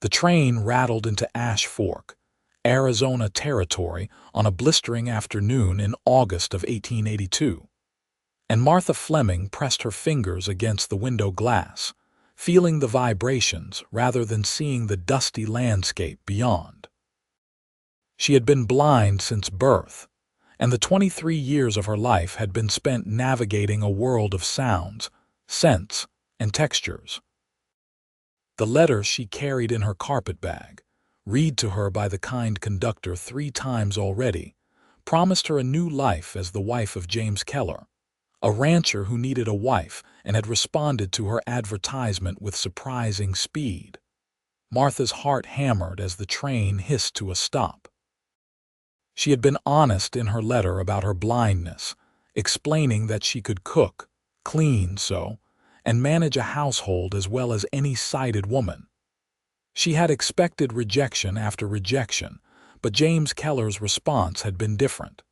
The train rattled into Ash Fork, Arizona territory on a blistering afternoon in August of 1882, and Martha Fleming pressed her fingers against the window glass, feeling the vibrations rather than seeing the dusty landscape beyond. She had been blind since birth, and the 23 years of her life had been spent navigating a world of sounds, scents, and textures. The letter she carried in her carpetbag, read to her by the kind conductor 3 times already, promised her a new life as the wife of James Keller, a rancher who needed a wife and had responded to her advertisement with surprising speed. Martha's heart hammered as the train hissed to a stop. She had been honest in her letter about her blindness, explaining that she could cook, clean, and manage a household as well as any sighted woman. She had expected rejection after rejection, but James Keller's response had been different.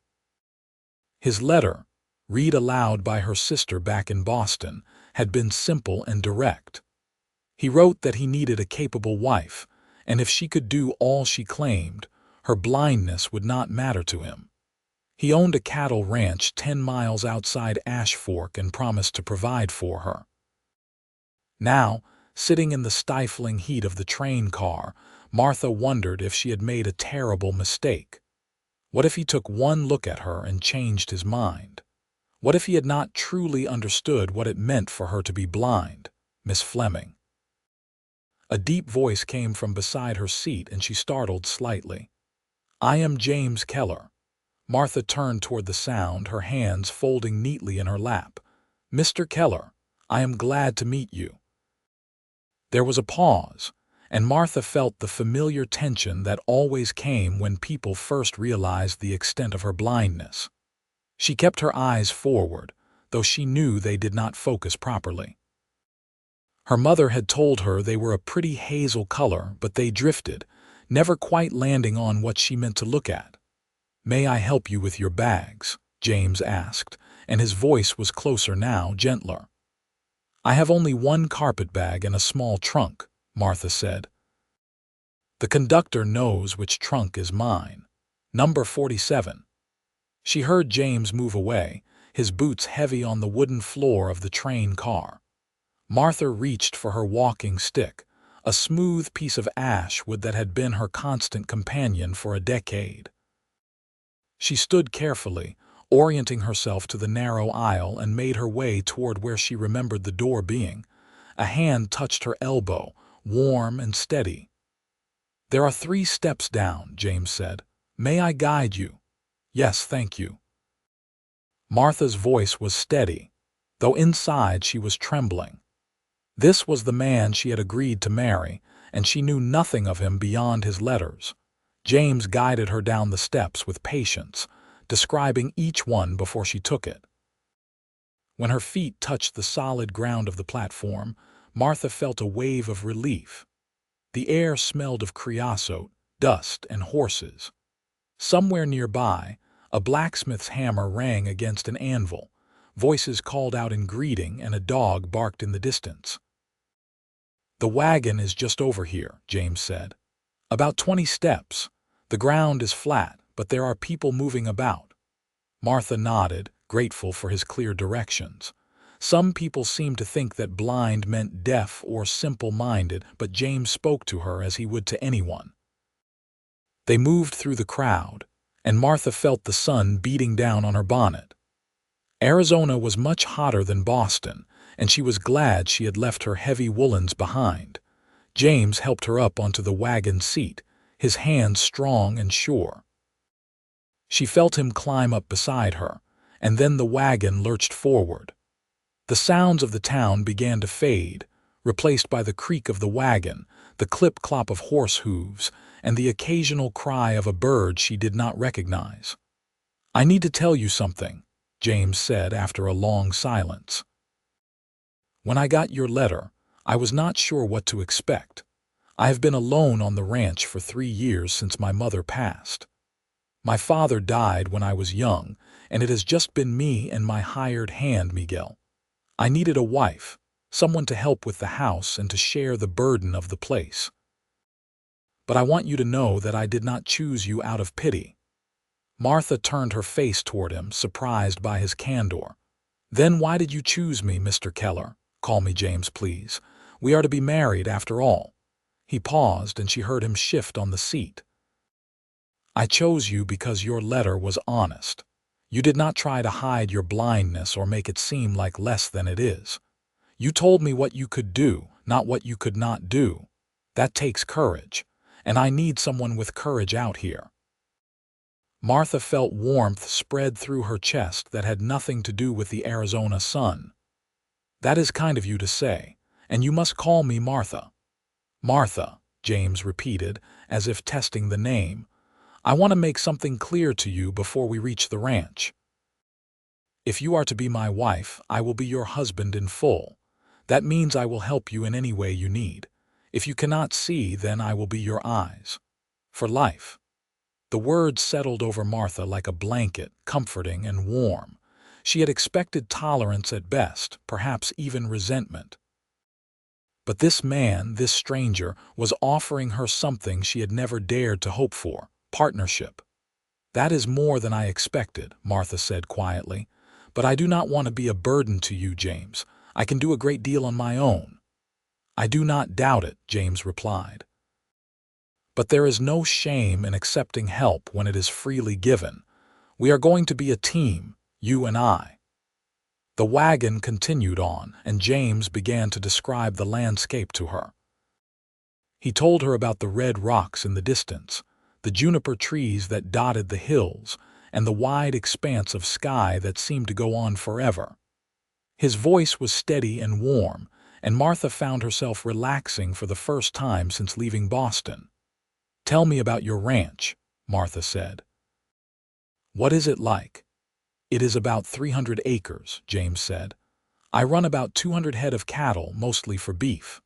His letter, read aloud by her sister back in Boston, had been simple and direct. He wrote that he needed a capable wife, and if she could do all she claimed, her blindness would not matter to him. He owned a cattle ranch 10 miles outside Ash Fork and promised to provide for her. Now, sitting in the stifling heat of the train car, Martha wondered if she had made a terrible mistake. What if he took one look at her and changed his mind? What if he had not truly understood what it meant for her to be blind, Miss Fleming? A deep voice came from beside her seat and she startled slightly. "I am James Keller." Martha turned toward the sound, her hands folding neatly in her lap. "Mr. Keller, I am glad to meet you." There was a pause, and Martha felt the familiar tension that always came when people first realized the extent of her blindness. She kept her eyes forward, though she knew they did not focus properly. Her mother had told her they were a pretty hazel color, but they drifted, never quite landing on what she meant to look at. "May I help you with your bags?" James asked, and his voice was closer now, gentler. "I have only one carpetbag and a small trunk," Martha said. "The conductor knows which trunk is mine. Number 47. She heard James move away, his boots heavy on the wooden floor of the train car. Martha reached for her walking stick, a smooth piece of ash wood that had been her constant companion for a decade. She stood carefully, orienting herself to the narrow aisle, and made her way toward where she remembered the door being. A hand touched her elbow, warm and steady. "There are 3 steps down," James said. "May I guide you?" "Yes, thank you." Martha's voice was steady, though inside she was trembling. This was the man she had agreed to marry, and she knew nothing of him beyond his letters. James guided her down the steps with patience, describing each one before she took it. When her feet touched the solid ground of the platform, Martha felt a wave of relief. The air smelled of creosote, dust, and horses. Somewhere nearby, a blacksmith's hammer rang against an anvil, voices called out in greeting, and a dog barked in the distance. "The wagon is just over here," James said. "About 20 steps. The ground is flat, but there are people moving about." Martha nodded, grateful for his clear directions. Some people seemed to think that blind meant deaf or simple-minded, but James spoke to her as he would to anyone. They moved through the crowd, and Martha felt the sun beating down on her bonnet. Arizona was much hotter than Boston, and she was glad she had left her heavy woolens behind. James helped her up onto the wagon seat, his hands strong and sure. She felt him climb up beside her, and then the wagon lurched forward. The sounds of the town began to fade, replaced by the creak of the wagon, the clip-clop of horse hooves, and the occasional cry of a bird she did not recognize. "I need to tell you something," James said after a long silence. "When I got your letter, I was not sure what to expect. I have been alone on the ranch for 3 years since my mother passed. My father died when I was young, and it has just been me and my hired hand, Miguel. I needed a wife, someone to help with the house and to share the burden of the place." but I want you to know that I did not choose you out of pity." Martha turned her face toward him, surprised by his candor. "Then why did you choose me, Mr. Keller? Call me James, please. We are to be married, after all." He paused, and she heard him shift on the seat. "I chose you because your letter was honest. You did not try to hide your blindness or make it seem like less than it is. You told me what you could do, not what you could not do. That takes courage, and I need someone with courage out here." Martha felt warmth spread through her chest that had nothing to do with the Arizona sun. "That is kind of you to say, and you must call me Martha." "Martha," James repeated, as if testing the name. "I want to make something clear to you before we reach the ranch. If you are to be my wife, I will be your husband in full. That means I will help you in any way you need. If you cannot see, then I will be your eyes. For life." The words settled over Martha like a blanket, comforting and warm. She had expected tolerance at best, perhaps even resentment. But this man, this stranger, was offering her something she had never dared to hope for: partnership. "That is more than I expected," Martha said quietly. "But I do not want to be a burden to you, James. I can do a great deal on my own." "I do not doubt it," James replied. "But there is no shame in accepting help when it is freely given. We are going to be a team, you and I." The wagon continued on, and James began to describe the landscape to her. He told her about the red rocks in the distance, the juniper trees that dotted the hills, and the wide expanse of sky that seemed to go on forever. His voice was steady and warm, and Martha found herself relaxing for the first time since leaving Boston. "Tell me about your ranch," Martha said. "What is it like?" "It is about 300 acres, James said. "I run about 200 head of cattle, mostly for beef.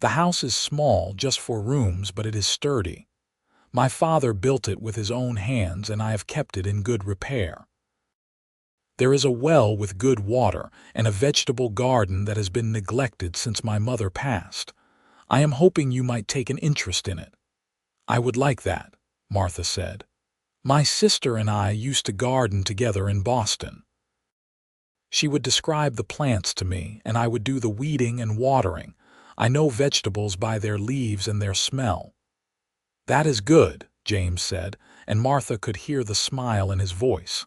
The house is small, just 4 rooms, but it is sturdy. My father built it with his own hands, and I have kept it in good repair. There is a well with good water and a vegetable garden that has been neglected since my mother passed. I am hoping you might take an interest in it." "I would like that," Martha said. "My sister and I used to garden together in Boston. She would describe the plants to me, and I would do the weeding and watering. I know vegetables by their leaves and their smell." "That is good," James said, and Martha could hear the smile in his voice.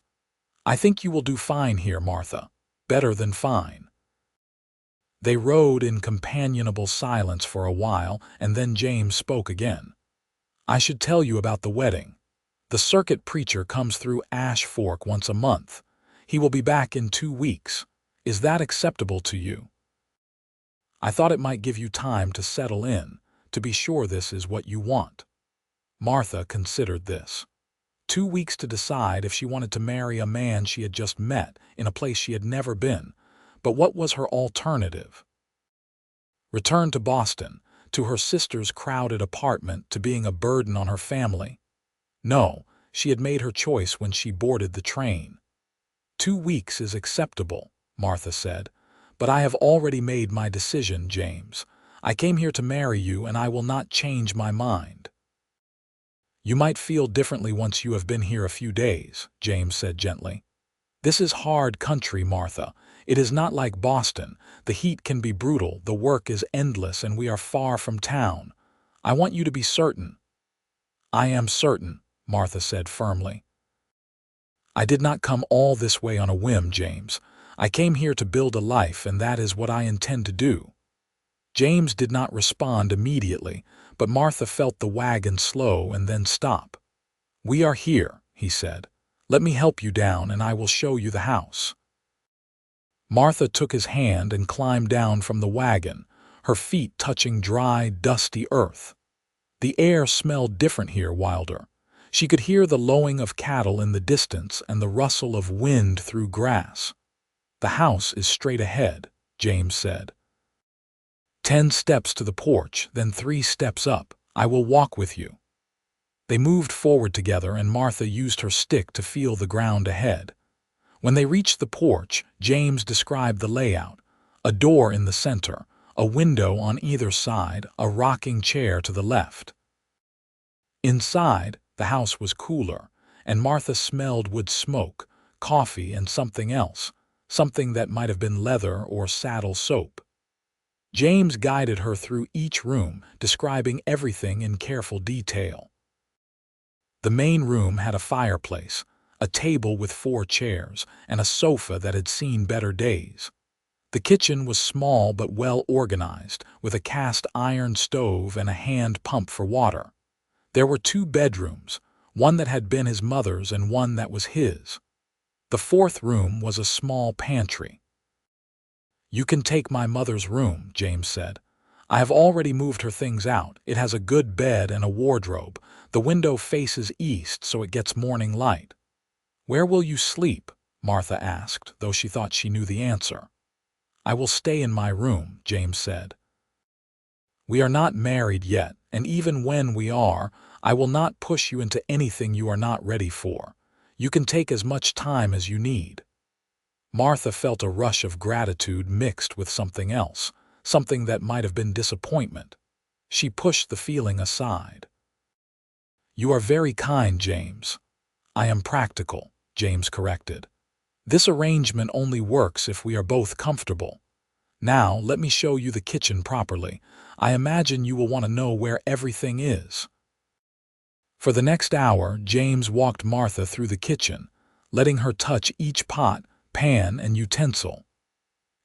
"I think you will do fine here, Martha. Better than fine." They rode in companionable silence for a while, and then James spoke again. "I should tell you about the wedding. The circuit preacher comes through Ash Fork once a month. He will be back in 2 weeks. Is that acceptable to you? I thought it might give you time to settle in, to be sure this is what you want." Martha considered this. 2 weeks to decide if she wanted to marry a man she had just met in a place she had never been. But what was her alternative? Return to Boston, to her sister's crowded apartment, to being a burden on her family? No, she had made her choice when she boarded the train. 2 weeks is acceptable," Martha said. "But I have already made my decision, James. I came here to marry you, and I will not change my mind." "You might feel differently once you have been here a few days," James said gently. "This is hard country, Martha. It is not like Boston. The heat can be brutal, the work is endless, and we are far from town. I want you to be certain." "I am certain," Martha said firmly. "I did not come all this way on a whim, James. I came here to build a life, and that is what I intend to do." James did not respond immediately, but Martha felt the wagon slow and then stop. "We are here," he said. "Let me help you down, and I will show you the house." Martha took his hand and climbed down from the wagon, her feet touching dry, dusty earth. The air smelled different here, Wilder. She could hear the lowing of cattle in the distance and the rustle of wind through grass. "The house is straight ahead," James said. 10 steps to the porch, then 3 steps up. I will walk with you." They moved forward together, and Martha used her stick to feel the ground ahead. When they reached the porch, James described the layout: a door in the center, a window on either side, a rocking chair to the left. Inside, the house was cooler, and Martha smelled wood smoke, coffee, and something else, something that might have been leather or saddle soap. James guided her through each room, describing everything in careful detail. The main room had a fireplace, a table with 4 chairs, and a sofa that had seen better days. The kitchen was small but well organized, with a cast iron stove and a hand pump for water. There were 2 bedrooms, one that had been his mother's and one that was his. The 4th room was a small pantry. "You can take my mother's room," James said. "I have already moved her things out. It has a good bed and a wardrobe. The window faces east, so it gets morning light." "Where will you sleep?" Martha asked, though she thought she knew the answer. "I will stay in my room," James said. "We are not married yet, and even when we are, I will not push you into anything you are not ready for. You can take as much time as you need." Martha felt a rush of gratitude mixed with something else, something that might have been disappointment. She pushed the feeling aside. "You are very kind, James." "I am practical," James corrected. "This arrangement only works if we are both comfortable. Now, let me show you the kitchen properly. I imagine you will want to know where everything is." For the next hour, James walked Martha through the kitchen, letting her touch each pot, pan, and utensil.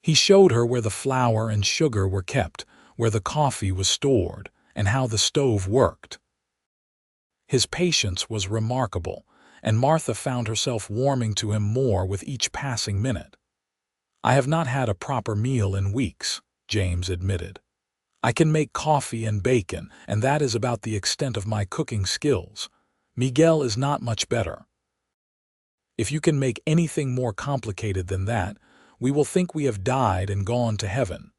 He showed her where the flour and sugar were kept, where the coffee was stored, and how the stove worked. His patience was remarkable, and Martha found herself warming to him more with each passing minute. "I have not had a proper meal in weeks," James admitted. "I can make coffee and bacon, and that is about the extent of my cooking skills. Miguel is not much better. If you can make anything more complicated than that, we will think we have died and gone to heaven."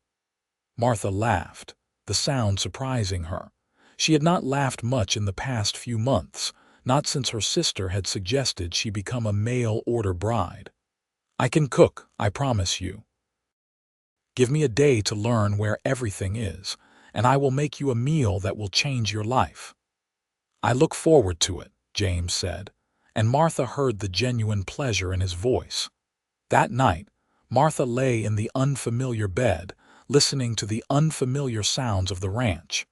Martha laughed, the sound surprising her. She had not laughed much in the past few months, not since her sister had suggested she become a mail-order bride. "I can cook, I promise you. Give me a day to learn where everything is, and I will make you a meal that will change your life." "I look forward to it," James said, and Martha heard the genuine pleasure in his voice. That night, Martha lay in the unfamiliar bed, listening to the unfamiliar sounds of the ranch.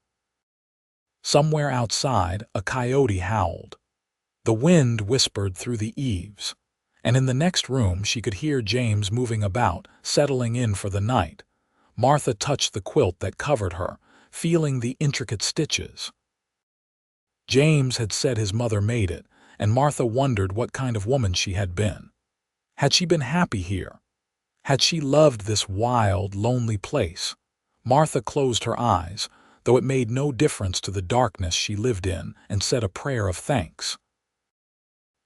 Somewhere outside, a coyote howled. The wind whispered through the eaves, and in the next room she could hear James moving about, settling in for the night. Martha touched the quilt that covered her, feeling the intricate stitches. James had said his mother made it, and Martha wondered what kind of woman she had been. Had she been happy here? Had she loved this wild, lonely place? Martha closed her eyes, though it made no difference to the darkness she lived in, and said a prayer of thanks.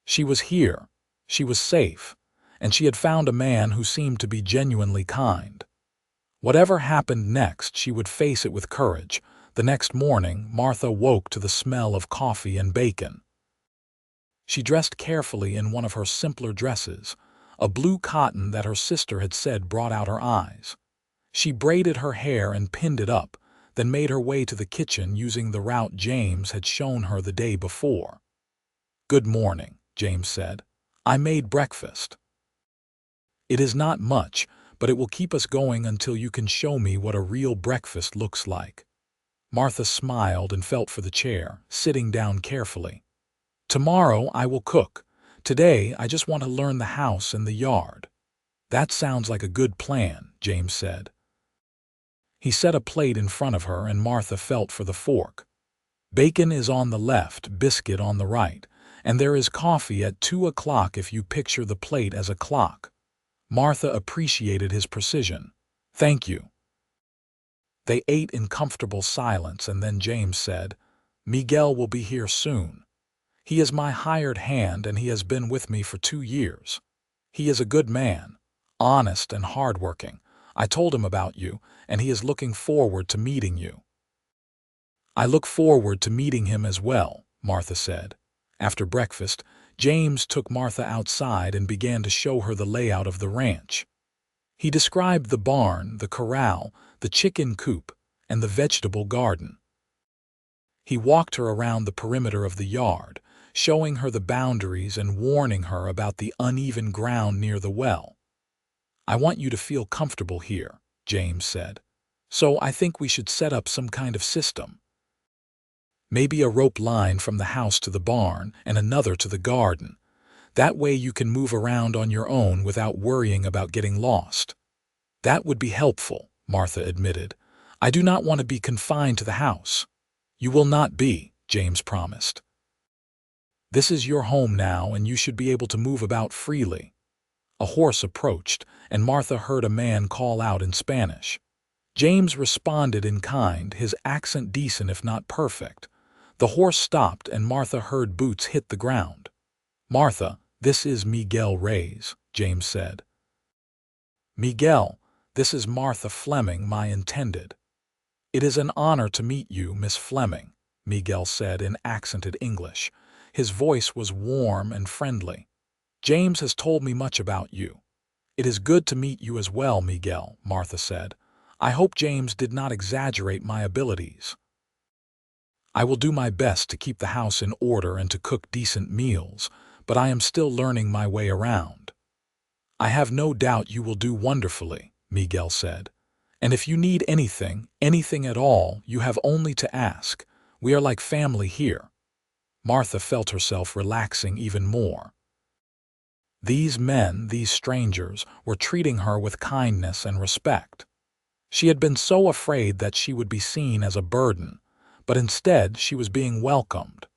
She was here, she was safe, and she had found a man who seemed to be genuinely kind. Whatever happened next, she would face it with courage. The next morning, Martha woke to the smell of coffee and bacon. She dressed carefully in one of her simpler dresses, a blue cotton that her sister had said brought out her eyes. She braided her hair and pinned it up, then made her way to the kitchen using the route James had shown her the day before. "Good morning," James said. "I made breakfast. It is not much, but it will keep us going until you can show me what a real breakfast looks like." Martha smiled and felt for the chair, sitting down carefully. "Tomorrow I will cook. Today I just want to learn the house and the yard." "That sounds like a good plan," James said. He set a plate in front of her and Martha felt for the fork. "Bacon is on the left, biscuit on the right, and there is coffee at 2 o'clock if you picture the plate as a clock." Martha appreciated his precision. "Thank you." They ate in comfortable silence, and then James said, "Miguel will be here soon. He is my hired hand and he has been with me for 2 years. He is a good man, honest and hardworking. I told him about you, and he is looking forward to meeting you." "I look forward to meeting him as well," Martha said. After breakfast, James took Martha outside and began to show her the layout of the ranch. He described the barn, the corral, the chicken coop, and the vegetable garden. He walked her around the perimeter of the yard, showing her the boundaries and warning her about the uneven ground near the well. "I want you to feel comfortable here," James said. "So I think we should set up some kind of system. Maybe a rope line from the house to the barn and another to the garden. That way you can move around on your own without worrying about getting lost." "That would be helpful," Martha admitted. "I do not want to be confined to the house." "You will not be," James promised. "This is your home now, and you should be able to move about freely." A horse approached, and Martha heard a man call out in Spanish. James responded in kind, his accent decent if not perfect. The horse stopped, and Martha heard boots hit the ground. "Martha, this is Miguel Reyes," James said. "Miguel, this is Martha Fleming, my intended." "It is an honor to meet you, Miss Fleming," Miguel said in accented English. His voice was warm and friendly. "James has told me much about you." "It is good to meet you as well, Miguel," Martha said. "I hope James did not exaggerate my abilities." "I will do my best to keep the house in order and to cook decent meals, but I am still learning my way around." "I have no doubt you will do wonderfully," Miguel said. "And if you need anything at all, you have only to ask. We are like family here." Martha felt herself relaxing even more. These men, these strangers, were treating her with kindness and respect. She had been so afraid that she would be seen as a burden, but instead she was being welcomed.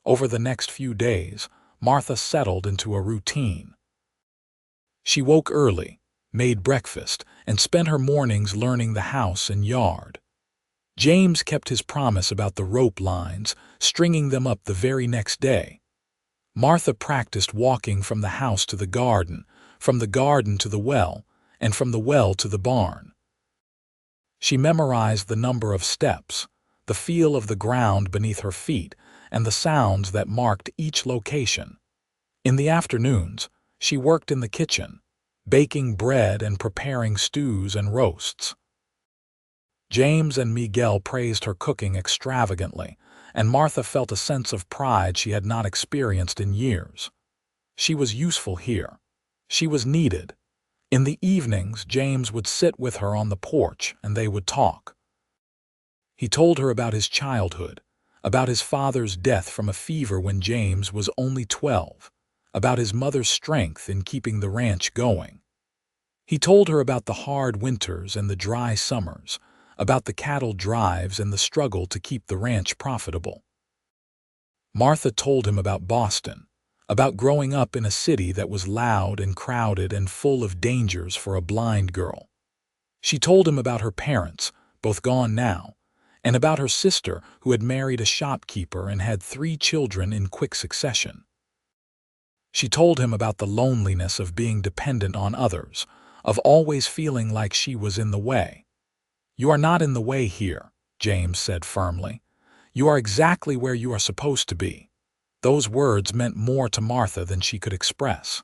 Over the next few days, Martha settled into a routine. She woke early, made breakfast, and spent her mornings learning the house and yard. James kept his promise about the rope lines, stringing them up the very next day. Martha practiced walking from the house to the garden, from the garden to the well, and from the well to the barn. She memorized the number of steps, the feel of the ground beneath her feet, and the sounds that marked each location. In the afternoons, she worked in the kitchen, baking bread and preparing stews and roasts. James and Miguel praised her cooking extravagantly, and Martha felt a sense of pride she had not experienced in years. She was useful here. She was needed. In the evenings, James would sit with her on the porch and they would talk. He told her about his childhood, about his father's death from a fever when James was only 12, about his mother's strength in keeping the ranch going. He told her about the hard winters and the dry summers, about the cattle drives and the struggle to keep the ranch profitable. Martha told him about Boston, about growing up in a city that was loud and crowded and full of dangers for a blind girl. She told him about her parents, both gone now, and about her sister who had married a shopkeeper and had 3 children in quick succession. She told him about the loneliness of being dependent on others, of always feeling like she was in the way. "You are not in the way here," James said firmly. "You are exactly where you are supposed to be." Those words meant more to Martha than she could express.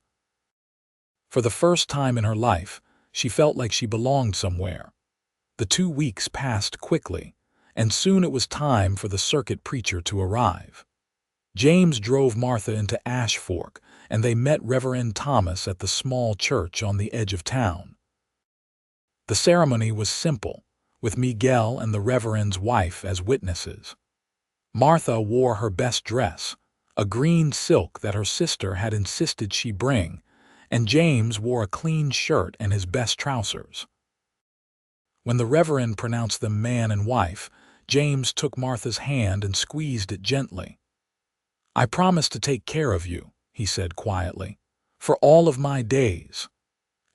For the first time in her life, she felt like she belonged somewhere. The 2 weeks passed quickly, and soon it was time for the circuit preacher to arrive. James drove Martha into Ash Fork, and they met Reverend Thomas at the small church on the edge of town. The ceremony was simple, with Miguel and the Reverend's wife as witnesses. Martha wore her best dress, a green silk that her sister had insisted she bring, and James wore a clean shirt and his best trousers. When the Reverend pronounced them man and wife, James took Martha's hand and squeezed it gently. "I promise to take care of you," he said quietly, "for all of my days."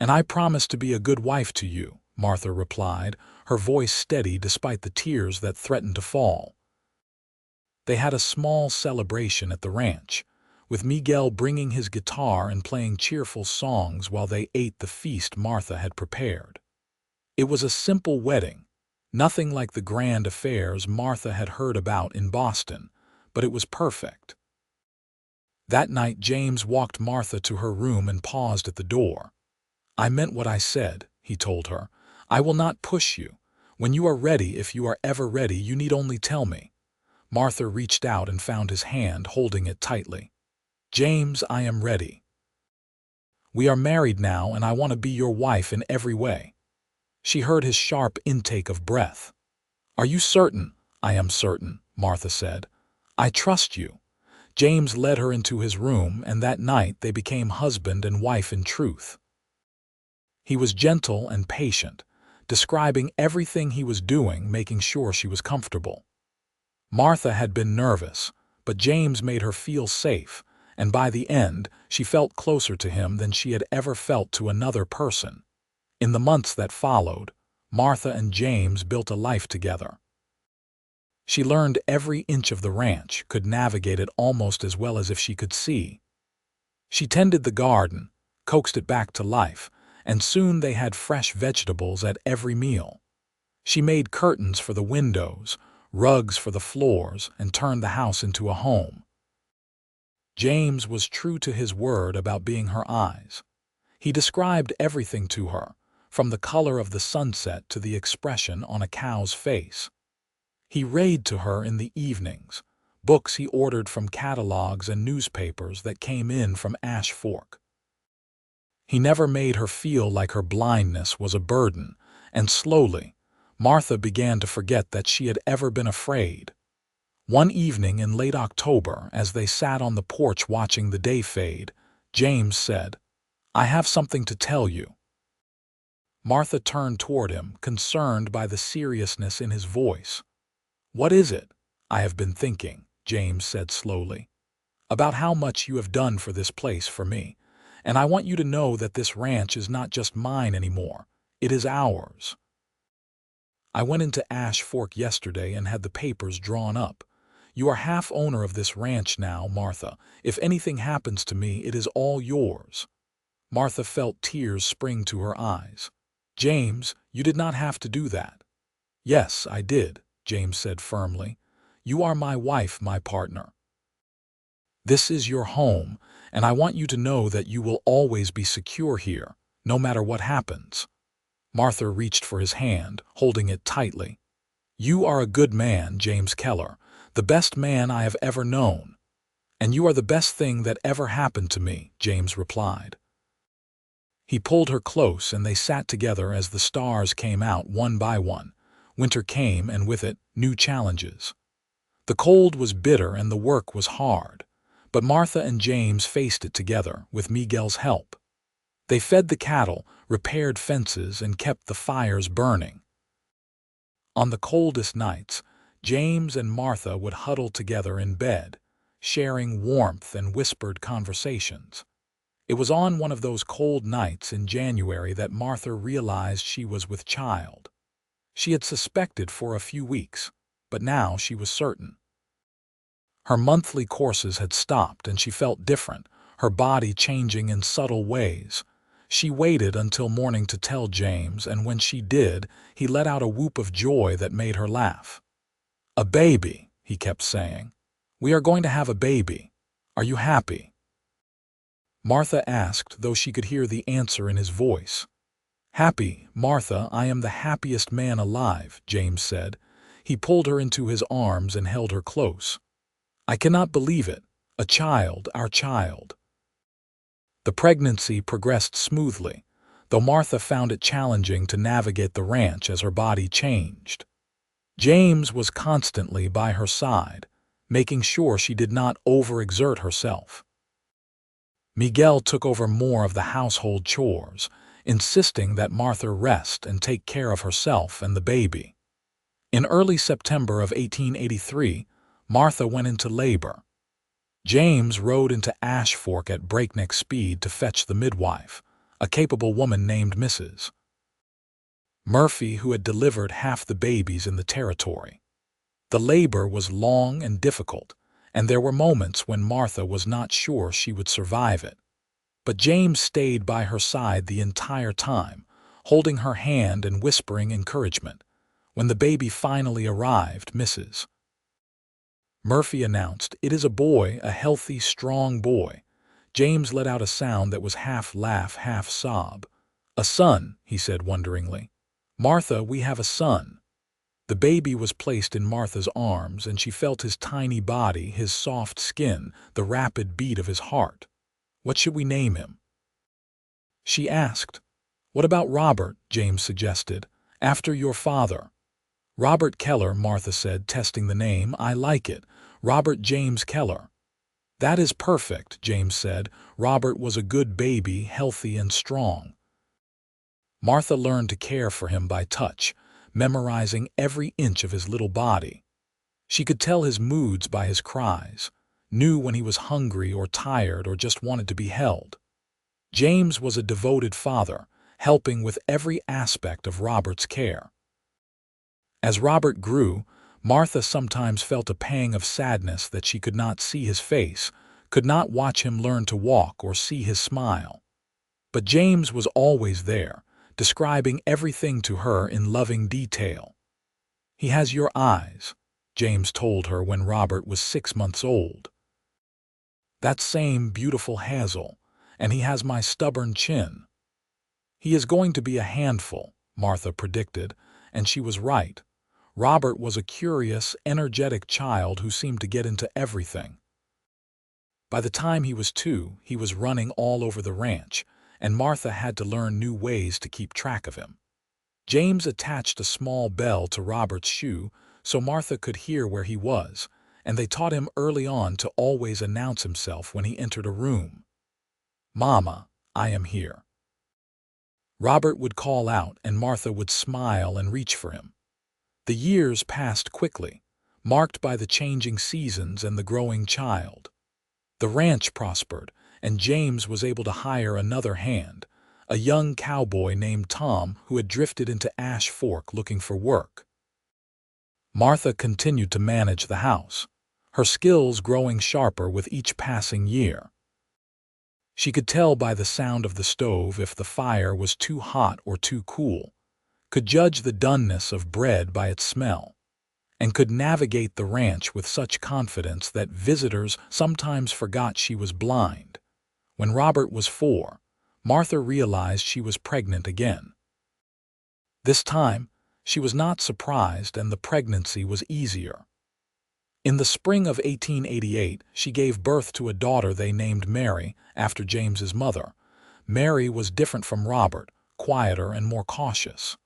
"And I promise to be a good wife to you," Martha replied, her voice steady despite the tears that threatened to fall. They had a small celebration at the ranch, with Miguel bringing his guitar and playing cheerful songs while they ate the feast Martha had prepared. It was a simple wedding, nothing like the grand affairs Martha had heard about in Boston, but it was perfect. That night James walked Martha to her room and paused at the door. "I meant what I said," he told her. "I will not push you. When you are ready, if you are ever ready, you need only tell me. Martha reached out and found his hand, holding it tightly. "James, I am ready. We are married now, and I want to be your wife in every way." She heard his sharp intake of breath. "Are you certain?" "I am certain," Martha said. "I trust you." James led her into his room, and that night they became husband and wife in truth. He was gentle and patient, describing everything he was doing, making sure she was comfortable. Martha had been nervous, but James made her feel safe, and by the end, she felt closer to him than she had ever felt to another person. In the months that followed, Martha and James built a life together. She learned every inch of the ranch, could navigate it almost as well as if she could see. She tended the garden, coaxed it back to life, and soon they had fresh vegetables at every meal. She made curtains for the windows, rugs for the floors, and turned the house into a home. James was true to his word about being her eyes. He described everything to her, from the color of the sunset to the expression on a cow's face. He read to her in the evenings, books he ordered from catalogs and newspapers that came in from Ash Fork. He never made her feel like her blindness was a burden, and slowly, Martha began to forget that she had ever been afraid. One evening in late October, as they sat on the porch watching the day fade, James said, "I have something to tell you." Martha turned toward him, concerned by the seriousness in his voice. "What is it?" "I have been thinking," James said slowly, "about how much you have done for this place, for me, and I want you to know that this ranch is not just mine anymore. It is ours. I went into Ash Fork yesterday and had the papers drawn up. You are half owner of this ranch now, Martha. If anything happens to me, it is all yours." Martha felt tears spring to her eyes. "James, you did not have to do that." "Yes, I did," James said firmly. "You are my wife, my partner. This is your home, and I want you to know that you will always be secure here, no matter what happens." Martha reached for his hand, holding it tightly. "You are a good man, James Keller, the best man I have ever known." "And you are the best thing that ever happened to me," James replied. He pulled her close, and they sat together as the stars came out one by one. Winter came, and with it, new challenges. The cold was bitter and the work was hard, but Martha and James faced it together, with Miguel's help. They fed the cattle, repaired fences, and kept the fires burning. On the coldest nights, James and Martha would huddle together in bed, sharing warmth and whispered conversations. It was on one of those cold nights in January that Martha realized she was with child. She had suspected for a few weeks, but now she was certain. Her monthly courses had stopped and she felt different, her body changing in subtle ways. She waited until morning to tell James, and when she did, he let out a whoop of joy that made her laugh. "A baby," he kept saying. "We are going to have a baby. Are you happy?" Martha asked, though she could hear the answer in his voice. "Happy, Martha, I am the happiest man alive," James said. He pulled her into his arms and held her close. "I cannot believe it. A child, our child." The pregnancy progressed smoothly, though Martha found it challenging to navigate the ranch as her body changed. James was constantly by her side, making sure she did not overexert herself. Miguel took over more of the household chores, insisting that Martha rest and take care of herself and the baby. In early September of 1883, Martha went into labor. James rode into Ash Fork at breakneck speed to fetch the midwife, a capable woman named Mrs. Murphy, who had delivered half the babies in the territory. The labor was long and difficult, and there were moments when Martha was not sure she would survive it. But James stayed by her side the entire time, holding her hand and whispering encouragement. When the baby finally arrived, Mrs. Murphy announced, "It is a boy, a healthy, strong boy." James let out a sound that was half laugh, half sob. "A son," he said wonderingly. "Martha, we have a son." The baby was placed in Martha's arms, and she felt his tiny body, his soft skin, the rapid beat of his heart. "What should we name him?" she asked. "What about Robert?" James suggested. "After your father." "Robert Keller," Martha said, testing the name. "I like it. Robert James Keller." "That is perfect," James said. "Robert was a good baby, healthy and strong." Martha learned to care for him by touch, memorizing every inch of his little body. She could tell his moods by his cries, knew when he was hungry or tired or just wanted to be held. James was a devoted father, helping with every aspect of Robert's care. As Robert grew, Martha sometimes felt a pang of sadness that she could not see his face, could not watch him learn to walk or see his smile. But James was always there, describing everything to her in loving detail. "He has your eyes," James told her when Robert was 6 months old. "That same beautiful hazel, and he has my stubborn chin." "He is going to be a handful," Martha predicted, and she was right. Robert was a curious, energetic child who seemed to get into everything. By the time he was 2, he was running all over the ranch, and Martha had to learn new ways to keep track of him. James attached a small bell to Robert's shoe so Martha could hear where he was, and they taught him early on to always announce himself when he entered a room. "Mama, I am here." Robert would call out, and Martha would smile and reach for him. The years passed quickly, marked by the changing seasons and the growing child. The ranch prospered, and James was able to hire another hand, a young cowboy named Tom who had drifted into Ash Fork looking for work. Martha continued to manage the house, her skills growing sharper with each passing year. She could tell by the sound of the stove if the fire was too hot or too cool, could judge the doneness of bread by its smell, and could navigate the ranch with such confidence that visitors sometimes forgot she was blind. When Robert was 4, Martha realized she was pregnant again. This time, she was not surprised, and the pregnancy was easier. In the spring of 1888, she gave birth to a daughter they named Mary, after James's mother. Mary was different from Robert, quieter and more cautious.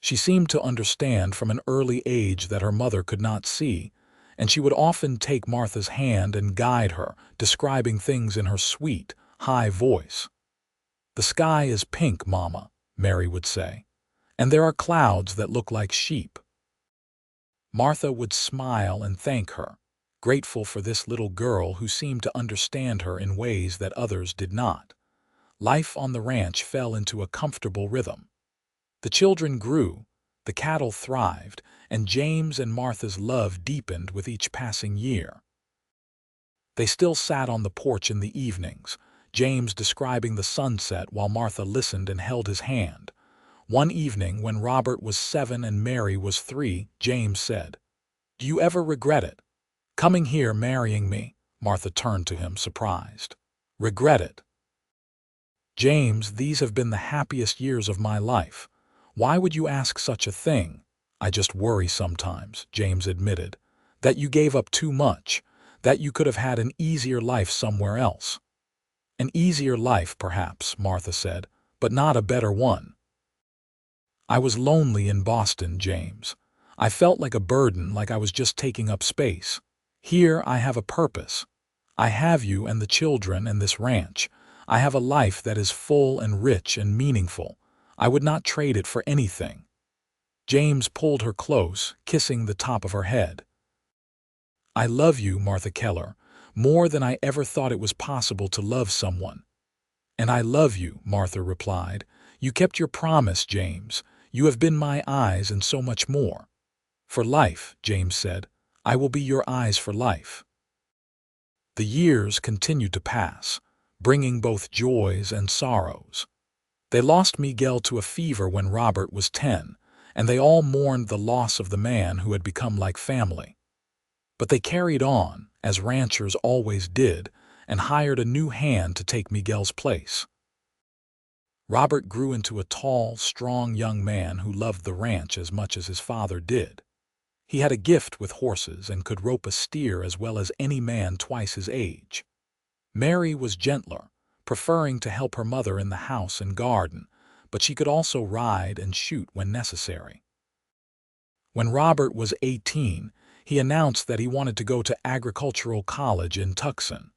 She seemed to understand from an early age that her mother could not see, and she would often take Martha's hand and guide her, describing things in her sweet, high voice. "The sky is pink, Mama," Mary would say, "and there are clouds that look like sheep." Martha would smile and thank her, grateful for this little girl who seemed to understand her in ways that others did not. Life on the ranch fell into a comfortable rhythm. The children grew, the cattle thrived, and James and Martha's love deepened with each passing year. They still sat on the porch in the evenings, James describing the sunset while Martha listened and held his hand. One evening, when Robert was 7 and Mary was 3, James said, "Do you ever regret it? Coming here, marrying me?" Martha turned to him, surprised. "Regret it?" "James, these have been the happiest years of my life. Why would you ask such a thing?" "I just worry sometimes," James admitted, "that you gave up too much, that you could have had an easier life somewhere else." "An easier life, perhaps," Martha said, "but not a better one." "I was lonely in Boston, James. I felt like a burden, like I was just taking up space. Here I have a purpose. I have you and the children and this ranch. I have a life that is full and rich and meaningful. I would not trade it for anything." James pulled her close, kissing the top of her head. "I love you, Martha Keller, more than I ever thought it was possible to love someone." "And I love you," Martha replied. "You kept your promise, James. You have been my eyes and so much more." "For life," James said. "I will be your eyes for life." The years continued to pass, bringing both joys and sorrows. They lost Miguel to a fever when Robert was 10, and they all mourned the loss of the man who had become like family. But they carried on, as ranchers always did, and hired a new hand to take Miguel's place. Robert grew into a tall, strong young man who loved the ranch as much as his father did. He had a gift with horses and could rope a steer as well as any man twice his age. Mary was gentler, preferring to help her mother in the house and garden, but she could also ride and shoot when necessary. When Robert was 18, he announced that he wanted to go to agricultural college in Tucson.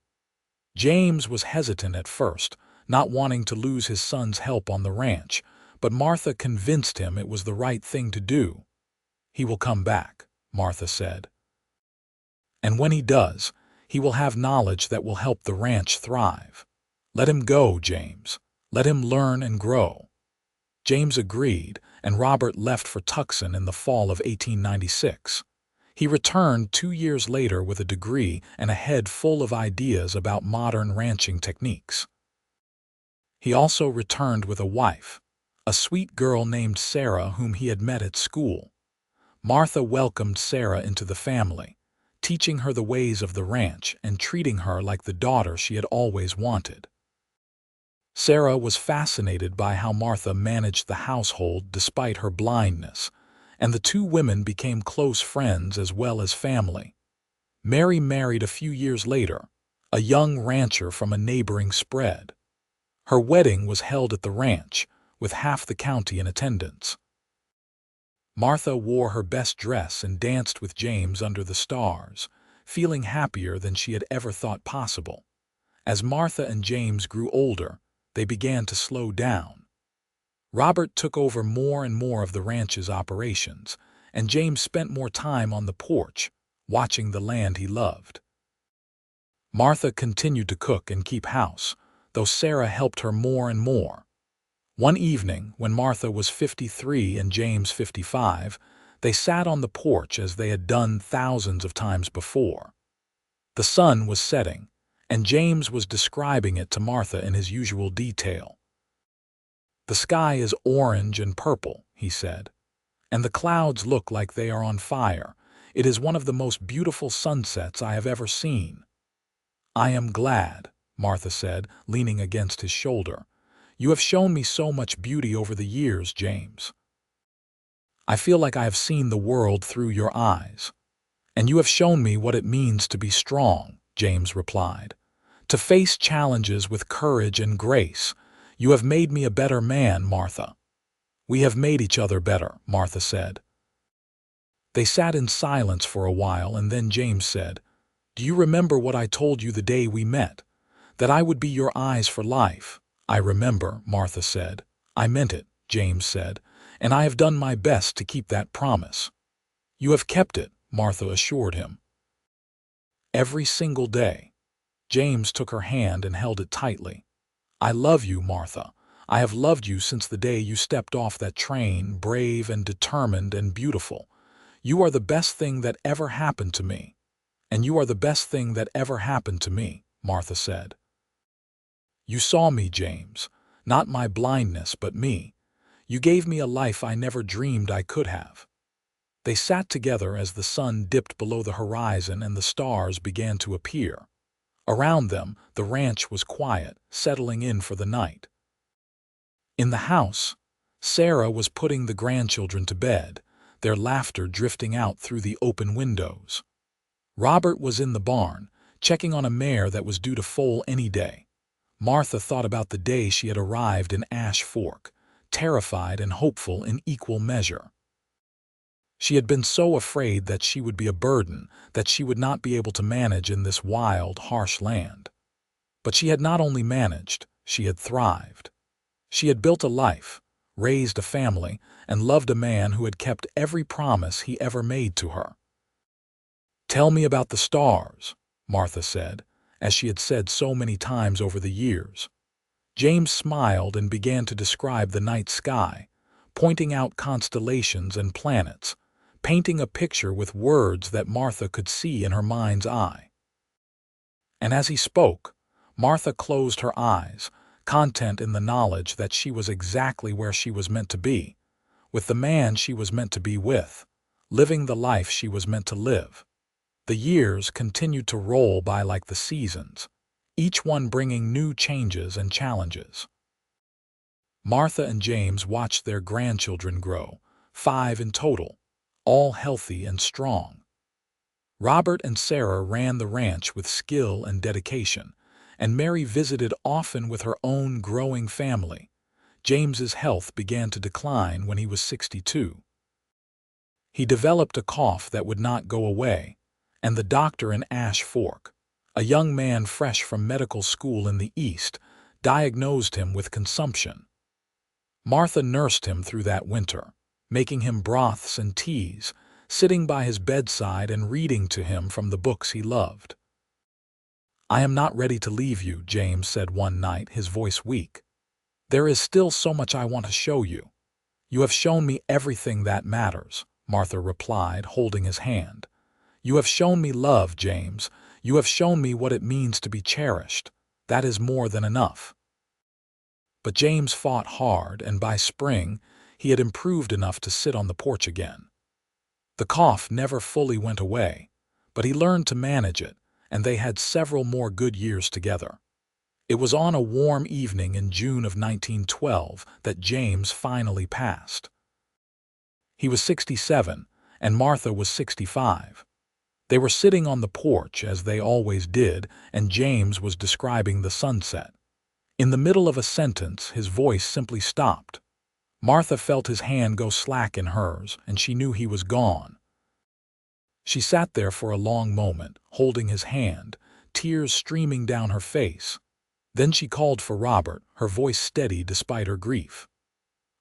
James was hesitant at first, not wanting to lose his son's help on the ranch, but Martha convinced him it was the right thing to do. "He will come back," Martha said. "And when he does, he will have knowledge that will help the ranch thrive. Let him go, James. Let him learn and grow." James agreed, and Robert left for Tucson in the fall of 1896. He returned 2 years later with a degree and a head full of ideas about modern ranching techniques. He also returned with a wife, a sweet girl named Sarah whom he had met at school. Martha welcomed Sarah into the family, teaching her the ways of the ranch and treating her like the daughter she had always wanted. Sarah was fascinated by how Martha managed the household despite her blindness, and the two women became close friends as well as family. Mary married a few years later, a young rancher from a neighboring spread. Her wedding was held at the ranch, with half the county in attendance. Martha wore her best dress and danced with James under the stars, feeling happier than she had ever thought possible. As Martha and James grew older, they began to slow down. Robert took over more and more of the ranch's operations, and James spent more time on the porch, watching the land he loved. Martha continued to cook and keep house, though Sarah helped her more and more. One evening, when Martha was 53 and James 55, they sat on the porch as they had done thousands of times before. The sun was setting, and James was describing it to Martha in his usual detail. "The sky is orange and purple," he said, "and the clouds look like they are on fire. It is one of the most beautiful sunsets I have ever seen." "I am glad," Martha said, leaning against his shoulder. "You have shown me so much beauty over the years, James. I feel like I have seen the world through your eyes." "And you have shown me what it means to be strong," James replied. "To face challenges with courage and grace. You have made me a better man, Martha." "We have made each other better," Martha said. They sat in silence for a while, and then James said, "Do you remember what I told you the day we met? That I would be your eyes for life?" "I remember," Martha said. "I meant it," James said, "and I have done my best to keep that promise." "You have kept it," Martha assured him. "Every single day." James took her hand and held it tightly. "I love you, Martha. I have loved you since the day you stepped off that train, brave and determined and beautiful. You are the best thing that ever happened to me." "And you are the best thing that ever happened to me," Martha said. "You saw me, James, not my blindness, but me. You gave me a life I never dreamed I could have." They sat together as the sun dipped below the horizon and the stars began to appear. Around them, the ranch was quiet, settling in for the night. In the house, Sarah was putting the grandchildren to bed, their laughter drifting out through the open windows. Robert was in the barn, checking on a mare that was due to foal any day. Martha thought about the day she had arrived in Ash Fork, terrified and hopeful in equal measure. She had been so afraid that she would be a burden, that she would not be able to manage in this wild, harsh land. But she had not only managed, she had thrived. She had built a life, raised a family, and loved a man who had kept every promise he ever made to her. "Tell me about the stars," Martha said, as she had said so many times over the years. James smiled and began to describe the night sky, pointing out constellations and planets, painting a picture with words that Martha could see in her mind's eye. And as he spoke, Martha closed her eyes, content in the knowledge that she was exactly where she was meant to be, with the man she was meant to be with, living the life she was meant to live. The years continued to roll by like the seasons, each one bringing new changes and challenges. Martha and James watched their grandchildren grow, 5 in total, all healthy and strong. Robert and Sarah ran the ranch with skill and dedication, and Mary visited often with her own growing family. James's health began to decline when he was 62. He developed a cough that would not go away, and the doctor in Ash Fork, a young man fresh from medical school in the East, diagnosed him with consumption. Martha nursed him through that winter, making him broths and teas, sitting by his bedside and reading to him from the books he loved. "I am not ready to leave you," James said one night, his voice weak. "There is still so much I want to show you." "You have shown me everything that matters," Martha replied, holding his hand. "You have shown me love, James. You have shown me what it means to be cherished. That is more than enough." But James fought hard, and by spring, he had improved enough to sit on the porch again. The cough never fully went away, but he learned to manage it, and they had several more good years together. It was on a warm evening in June of 1912 that James finally passed. He was 67, and Martha was 65. They were sitting on the porch, as they always did, and James was describing the sunset. In the middle of a sentence, his voice simply stopped. Martha felt his hand go slack in hers, and she knew he was gone. She sat there for a long moment, holding his hand, tears streaming down her face. Then she called for Robert, her voice steady despite her grief.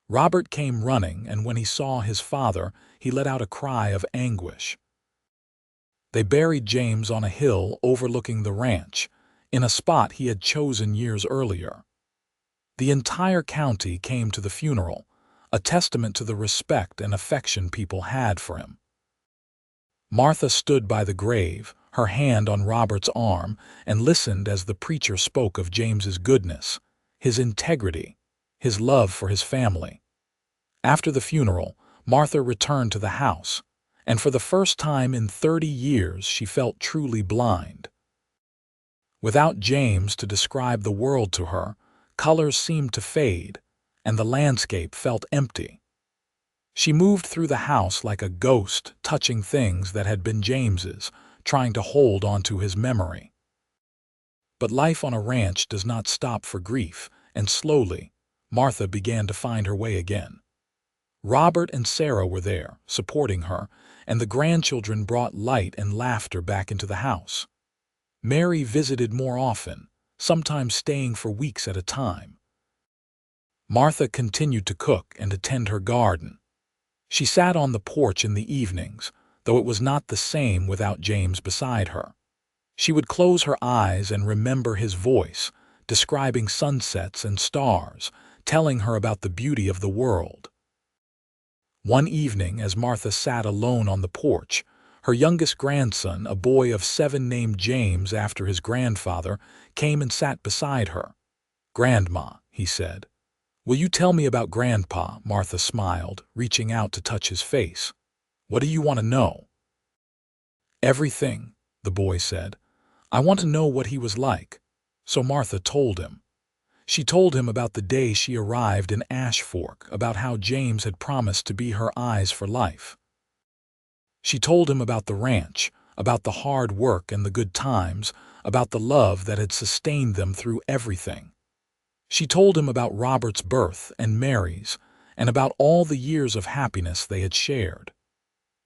Robert came running, and when he saw his father, he let out a cry of anguish. They buried James on a hill overlooking the ranch, in a spot he had chosen years earlier. The entire county came to the funeral, a testament to the respect and affection people had for him. Martha stood by the grave, her hand on Robert's arm, and listened as the preacher spoke of James's goodness, his integrity, his love for his family. After the funeral, Martha returned to the house, and for the first time in 30 years she felt truly blind. Without James to describe the world to her, colors seemed to fade, and the landscape felt empty. She moved through the house like a ghost, touching things that had been James's, trying to hold onto his memory. But life on a ranch does not stop for grief, and slowly, Martha began to find her way again. Robert and Sarah were there, supporting her, and the grandchildren brought light and laughter back into the house. Mary visited more often, sometimes staying for weeks at a time. Martha continued to cook and attend her garden. She sat on the porch in the evenings, though it was not the same without James beside her. She would close her eyes and remember his voice, describing sunsets and stars, telling her about the beauty of the world. One evening, as Martha sat alone on the porch, her youngest grandson, a boy of 7 named James after his grandfather, came and sat beside her. "Grandma," he said. "Will you tell me about Grandpa?" Martha smiled, reaching out to touch his face. "What do you want to know?" "Everything," the boy said. "I want to know what he was like." So Martha told him. She told him about the day she arrived in Ash Fork, about how James had promised to be her eyes for life. She told him about the ranch, about the hard work and the good times, about the love that had sustained them through everything. She told him about Robert's birth and Mary's, and about all the years of happiness they had shared.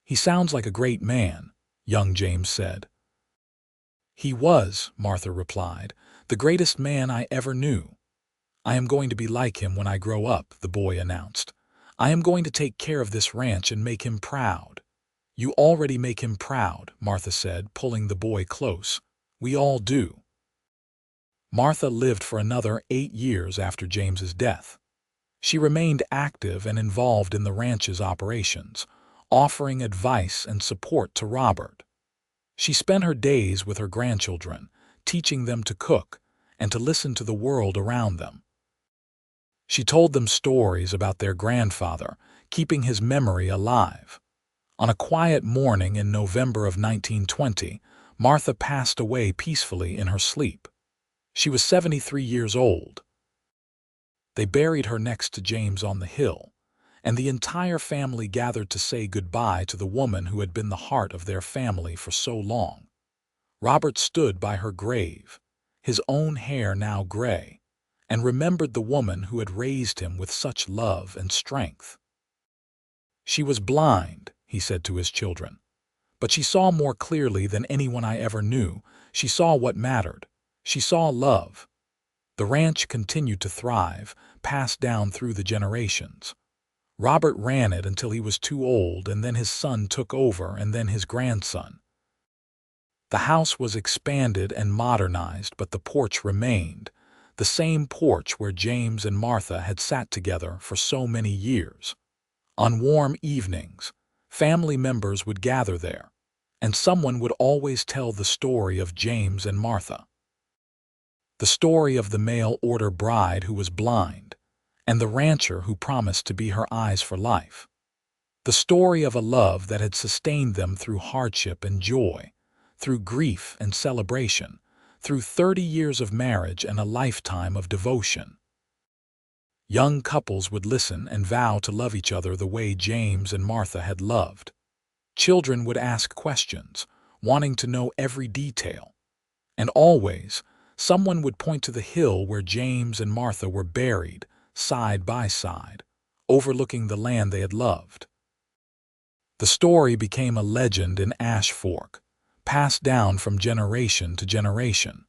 "He sounds like a great man," young James said. "He was," Martha replied, "the greatest man I ever knew." "I am going to be like him when I grow up," the boy announced. "I am going to take care of this ranch and make him proud." "You already make him proud," Martha said, pulling the boy close. "We all do." Martha lived for another 8 years after James's death. She remained active and involved in the ranch's operations, offering advice and support to Robert. She spent her days with her grandchildren, teaching them to cook and to listen to the world around them. She told them stories about their grandfather, keeping his memory alive. On a quiet morning in November of 1920, Martha passed away peacefully in her sleep. She was 73 years old. They buried her next to James on the hill, and the entire family gathered to say goodbye to the woman who had been the heart of their family for so long. Robert stood by her grave, his own hair now gray, and remembered the woman who had raised him with such love and strength. "She was blind," he said to his children, "but she saw more clearly than anyone I ever knew. She saw what mattered. She saw love." The ranch continued to thrive, passed down through the generations. Robert ran it until he was too old, and then his son took over, and then his grandson. The house was expanded and modernized, but the porch remained, the same porch where James and Martha had sat together for so many years. On warm evenings, family members would gather there, and someone would always tell the story of James and Martha. The story of the mail-order bride who was blind, and the rancher who promised to be her eyes for life. The story of a love that had sustained them through hardship and joy, through grief and celebration, through 30 years of marriage and a lifetime of devotion. Young couples would listen and vow to love each other the way James and Martha had loved. Children would ask questions, wanting to know every detail. And always, someone would point to the hill where James and Martha were buried, side by side, overlooking the land they had loved. The story became a legend in Ash Fork, passed down from generation to generation.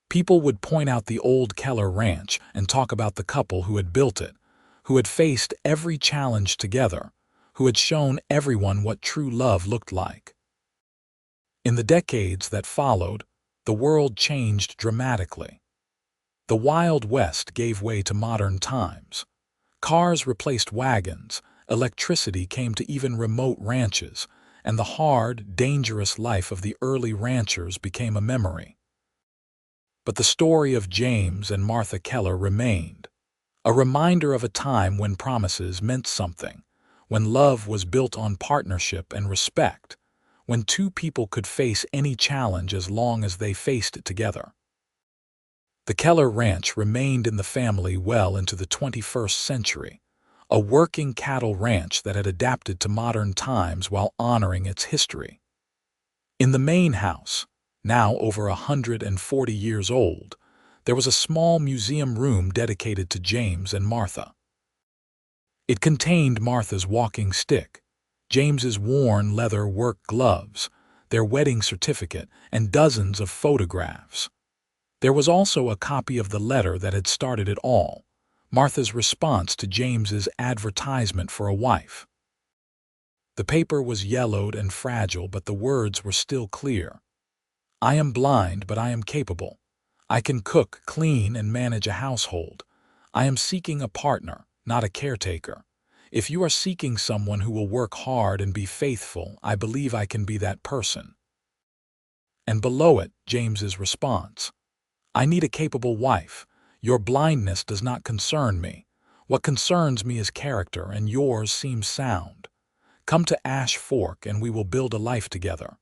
People would point out the old Keller ranch and talk about the couple who had built it, who had faced every challenge together, who had shown everyone what true love looked like. In the decades that followed, the world changed dramatically. The Wild West gave way to modern times. Cars replaced wagons, electricity came to even remote ranches, and the hard, dangerous life of the early ranchers became a memory. But the story of James and Martha Keller remained, a reminder of a time when promises meant something, when love was built on partnership and respect, when two people could face any challenge as long as they faced it together. The Keller Ranch remained in the family well into the 21st century, a working cattle ranch that had adapted to modern times while honoring its history. In the main house, now over 140 years old, there was a small museum room dedicated to James and Martha. It contained Martha's walking stick, James's worn leather work gloves, their wedding certificate, and dozens of photographs. There was also a copy of the letter that had started it all, Martha's response to James's advertisement for a wife. The paper was yellowed and fragile, but the words were still clear. "I am blind, but I am capable. I can cook, clean, and manage a household. I am seeking a partner, not a caretaker. If you are seeking someone who will work hard and be faithful, I believe I can be that person." And below it, James's response: "I need a capable wife. Your blindness does not concern me. What concerns me is character, and yours seems sound. Come to Ash Fork and we will build a life together."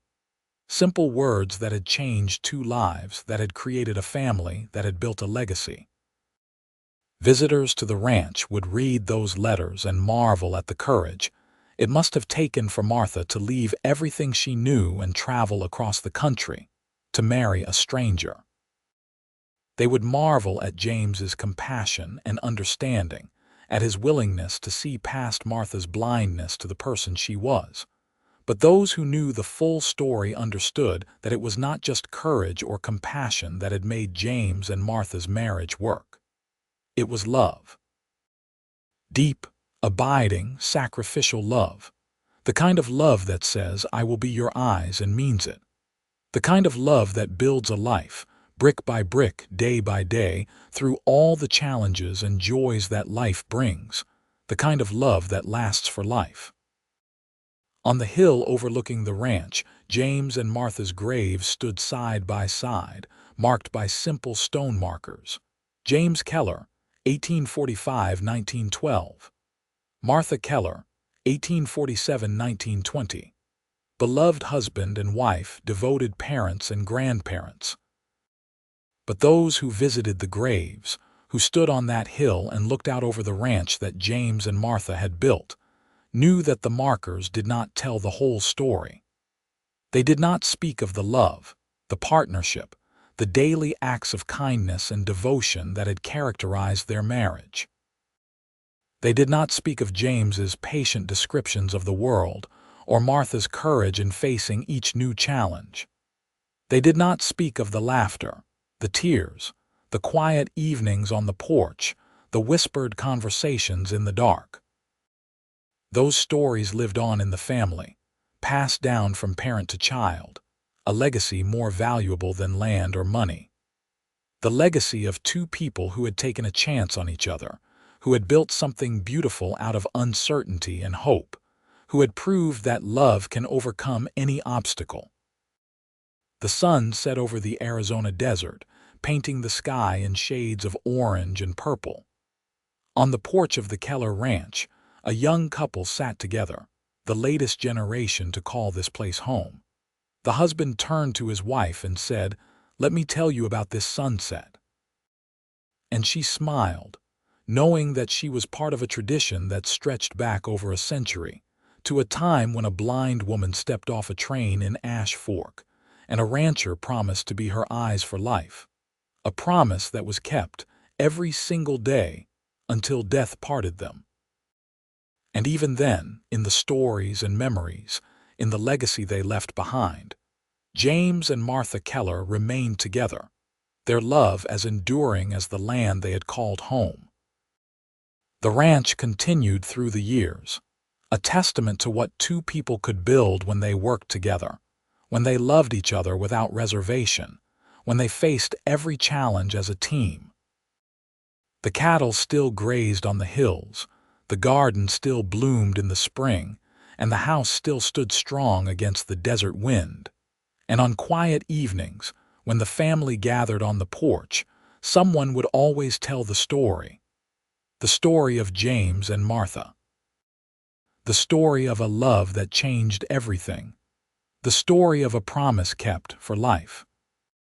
Simple words that had changed two lives, that had created a family, that had built a legacy. Visitors to the ranch would read those letters and marvel at the courage it must have taken for Martha to leave everything she knew and travel across the country to marry a stranger. They would marvel at James's compassion and understanding, at his willingness to see past Martha's blindness to the person she was. But those who knew the full story understood that it was not just courage or compassion that had made James and Martha's marriage work. It was love. Deep, abiding, sacrificial love. The kind of love that says, "I will be your eyes," and means it. The kind of love that builds a life, brick by brick, day by day, through all the challenges and joys that life brings. The kind of love that lasts for life. On the hill overlooking the ranch, James and Martha's graves stood side by side, marked by simple stone markers. James Keller, 1845–1912. Martha Keller, 1847–1920. Beloved husband and wife, devoted parents and grandparents. But those who visited the graves, who stood on that hill and looked out over the ranch that James and Martha had built, knew that the markers did not tell the whole story. They did not speak of the love, the partnership, the daily acts of kindness and devotion that had characterized their marriage. They did not speak of James's patient descriptions of the world or Martha's courage in facing each new challenge. They did not speak of the laughter, the tears, the quiet evenings on the porch, the whispered conversations in the dark. Those stories lived on in the family, passed down from parent to child, a legacy more valuable than land or money. The legacy of two people who had taken a chance on each other, who had built something beautiful out of uncertainty and hope, who had proved that love can overcome any obstacle. The sun set over the Arizona desert, painting the sky in shades of orange and purple. On the porch of the Keller ranch, a young couple sat together, the latest generation to call this place home. The husband turned to his wife and said, "Let me tell you about this sunset." And she smiled, knowing that she was part of a tradition that stretched back over a century, to a time when a blind woman stepped off a train in Ash Fork, and a rancher promised to be her eyes for life. A promise that was kept every single day until death parted them. And even then, in the stories and memories, in the legacy they left behind, James and Martha Keller remained together, their love as enduring as the land they had called home. The ranch continued through the years, a testament to what two people could build when they worked together, when they loved each other without reservation, when they faced every challenge as a team. The cattle still grazed on the hills, the garden still bloomed in the spring, and the house still stood strong against the desert wind. And on quiet evenings, when the family gathered on the porch, someone would always tell the story of James and Martha. The story of a love that changed everything. The story of a promise kept for life.